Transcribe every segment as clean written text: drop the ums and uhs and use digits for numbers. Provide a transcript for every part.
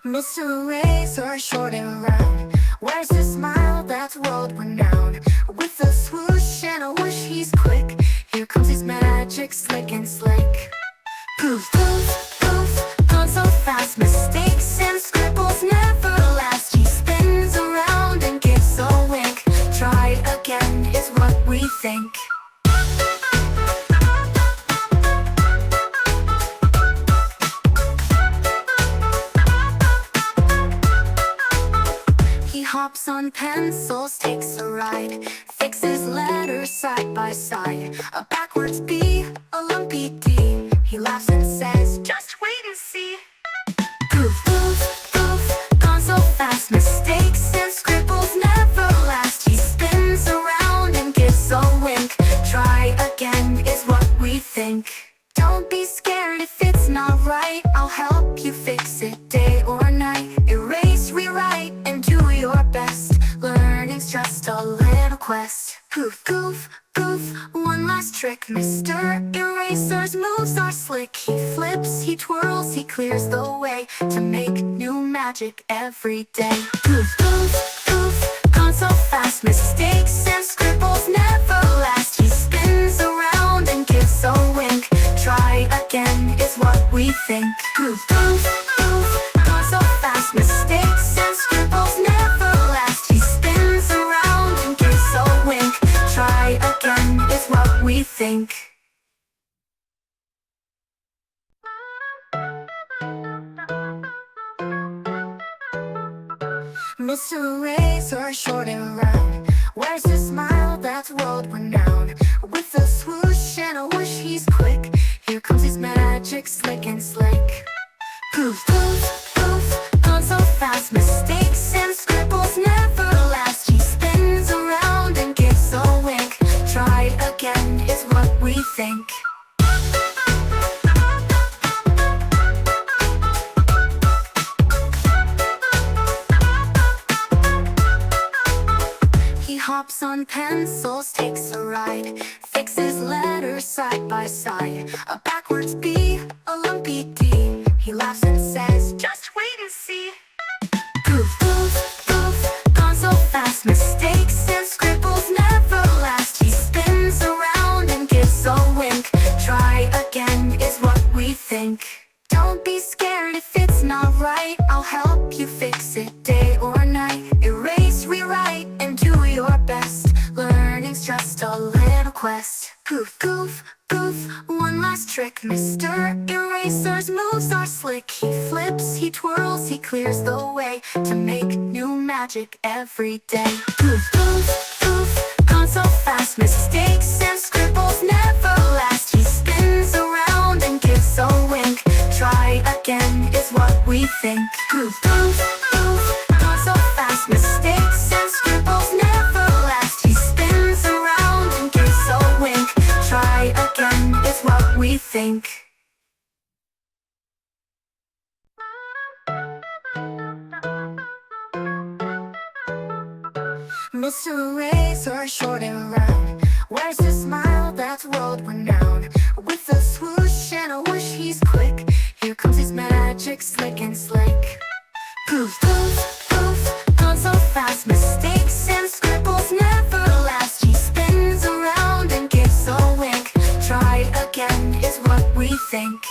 Mr. Razor, short and round, wears a smile that's world-renowned. With a swoosh and a whoosh, he's quick. Here comes his magic, slick and slick. Poof, poof, poof, gone so fast. Mistakes and scribbles never last. He spins around and gives a wink. Try again is what we think. He hops on pencils, takes a ride, fixes letters side by side. A backwards B, a lumpy D. He laughs and says, just wait and see. Poof, poof, poof, gone so fast. Mistakes and scribbles never last. He spins around and gives a wink. Try again is what we think. Don't be scared if it's not right. I'll help you fix it day or night. Erase, rewrite, and do your best. Learning's just a little quest. Poof, goof, goof, one last trick. Mr. Eraser's moves are slick. He flips, he twirls, he clears the way to make new magic every day. Poof, poof, poof, gone so fast. Mistakes and scribbles never last. He spins around and gives a wink. Try again is what we think. Poof, poof, poof, gone so fast. Mistakes and scribbles never last. He spins around and gives a wink. Try again is what we think. Mr. Razor, short and round, wears a smile that's world-renowned. With a swoosh and a whoosh, he's quick. Here comes his magic, slick and slick. Poof, poof, poof, gone so fast. Mistakes and scribbles never last. He spins around and gives a wink. Try again is what we think. He hops on pencils, takes a ride, fixes letters side by side. A backwards B, a lumpy D. He laughs and says, just wait and see. Poof, poof, poof, gone so fast. Mistakes and scribbles never last. He spins around and gives a wink. Try again is what we think. Don't be scared if it's not right. I'll help you fix it day or night. Erase, rewrite, and do your best. Learning's just a little quest. Poof, goof, goof, one last trick. Mr. Eraser's moves are slick. He flips, he twirls, he clears the way to make new magic every day. Poof, poof, poof, gone so fast. Mistakes and scribbles never last. He spins around and gives a wink. Try again is what we think. Poof, poof, poof, gone so fast. Mistakes and scribbles never last. He spins around and gives a wink. Try again is what we think. Mr. Razor, short and round, wears a smile that's world-renowned. With a swoosh and a whoosh, he's quick. Here comes his magic, slick and slick. Poof, poof, poof, gone so fast. Mistakes and scribbles never last. He spins around and gives a wink. Try again is what we think.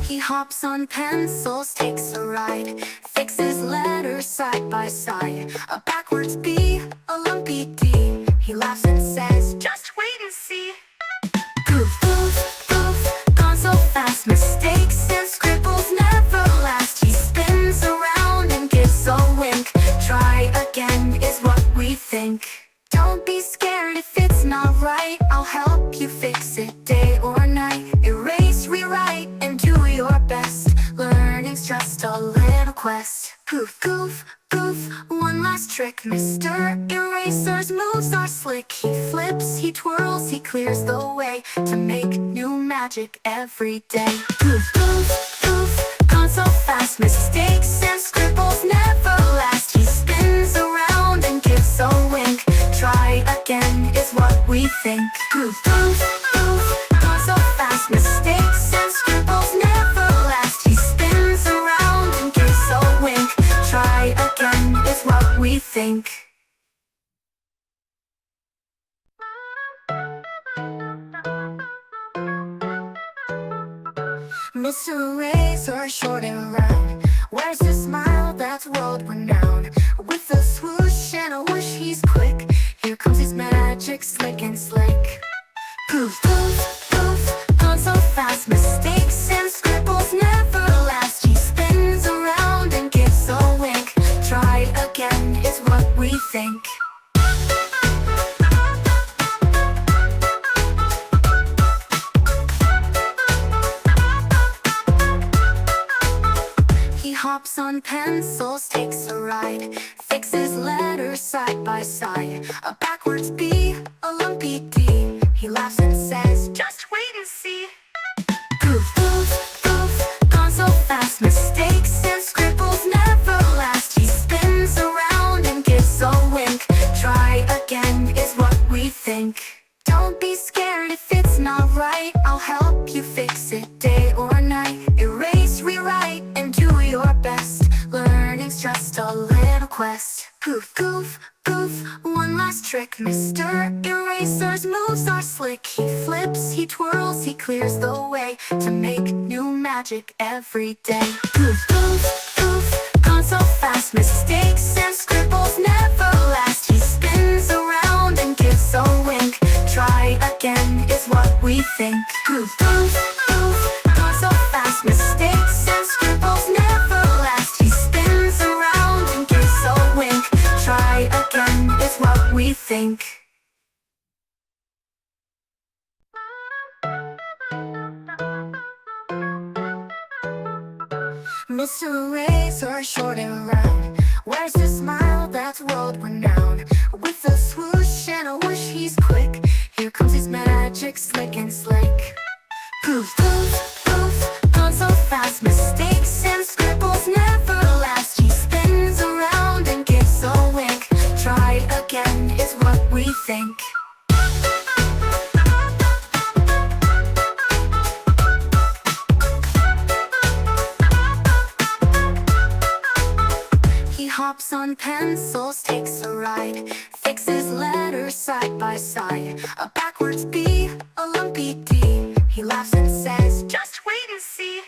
He hops on pencils, takes a ride, fixes letters side by side. A backwards B, a lumpy D. He laughs and says, just wait and see. Poof, poof, poof, gone so fast. Mistakes and scribbles never last. He spins around and gives a wink. Try again is what we think. Don't be scared if it's not right. I'll help you fix it day or night. Erase, rewrite, and do your best. Learning's just a little quest. Poof, goof, goof, one last trick. Mr. Eraser's moves are slick. He flips, he twirls, he clears the way to make new magic every day. Poof, poof, poof, gone so fast. Mistakes and scribbles never last. He spins around and gives a wink. Try again think. Goof, goof, goof, gone so fast. Mistakes and scribbles never last. He spins around and gives a wink. Try again is what we think. Mr. Razor, short and round, wears a smile that's world-renowned. With a swoosh and a whoosh, he's quick. Here comes his magic, slick and slick. Poof, poof, poof, gone so fast. Mistakes and scribbles never last. He spins around and gives a wink. Try again is what we think. Hops on pencils, takes a ride, fixes letters side by side. A backwards B, a lumpy D. He laughs and says, just wait and see. Goof, goof, goof, gone so fast. Mistakes and scribbles never last. He spins around and gives a wink. Try again is what we think. Don't be scared if it's not right. I'll help you fix it day or night. Erase, rewrite, and do your best. Learning's just a little quest. Goof, goof, goof, one last trick. Mr. Eraser's moves are slick. He flips, he twirls, he clears the way to make new magic every day. Goof, goof, goof, gone so fast. Mistakes and scribbles never last. He spins around and gives a wink. Try again is what we think. Goof, goof, goof, gone so fast. Mistakes and scribbles never last. He spins around and gives a wink. Try again is what we think. Mr. Razor, short and round, wears a smile that's world-renowned. With a swoosh and a whoosh, he's quick. Here comes his magic, slick and slick. Poof, poof, poof, gone so fast. Mistakes and scribbles never last. He spins around and gives a wink. Try again is what we think. Hops on pencils, takes a ride, fixes letters side by side. A backwards B, a lumpy D. He laughs and says, just wait and see.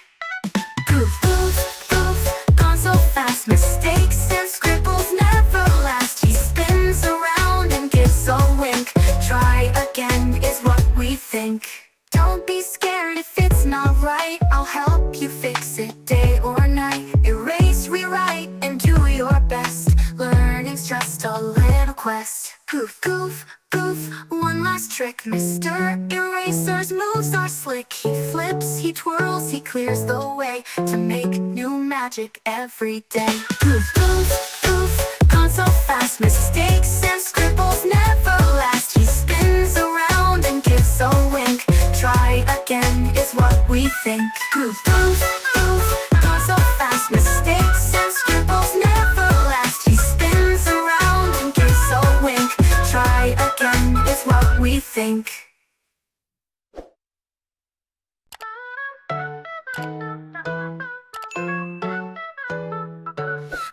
Goof, goof, goof, gone so fast. Mistakes and scribbles never last. He spins around and gives a wink. Try again is what we think. Don't be scared if it's not right. I'll help you fix it day or night. Erase, rewrite, and do your best. Learning's just a little quest. Goof, goof, goof, one last trick. Mr. Eraser's moves are slick. He flips, he twirls, he clears the way to make new magic every day. Goof, goof, goof, gone so fast. Mistakes and scribbles never last. He spins around and gives a wink. Try again is what we think. Goof, goof, goof, gone so fast. Mistakes and scribbles never last. He spins around and gives a wink. Try again is what we think.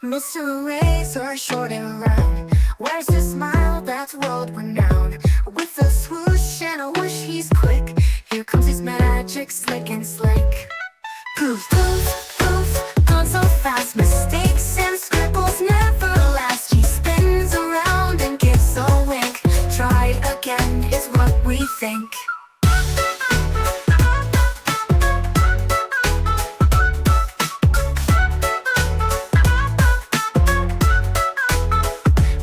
Mr. Razor, short and round, wears a smile that's world-renowned. With a swoosh and a whoosh, he's quick. Here comes his magic, slick and slick. Poof, poof, poof, gone so fast. Mistakes and scribbles never last. He spins around and gives a wink. Try again is what we think.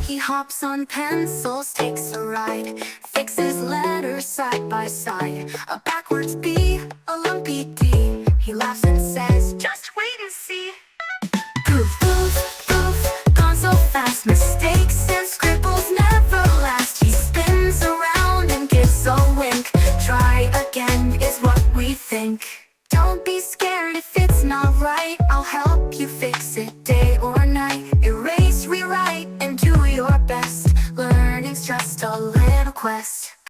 He hops on pencils, takes a ride, fixes letters side by side. A backwards B, a lumpy D. He laughs and says, just wait and see. Goof, goof, goof, gone so fast. Mistakes and scribbles never last. He spins around and gives a wink. Try again is what we think. Don't be scared if it's not right. I'll help you fix it day or night. Erase, rewrite, and do your best. Learning's just a little quest.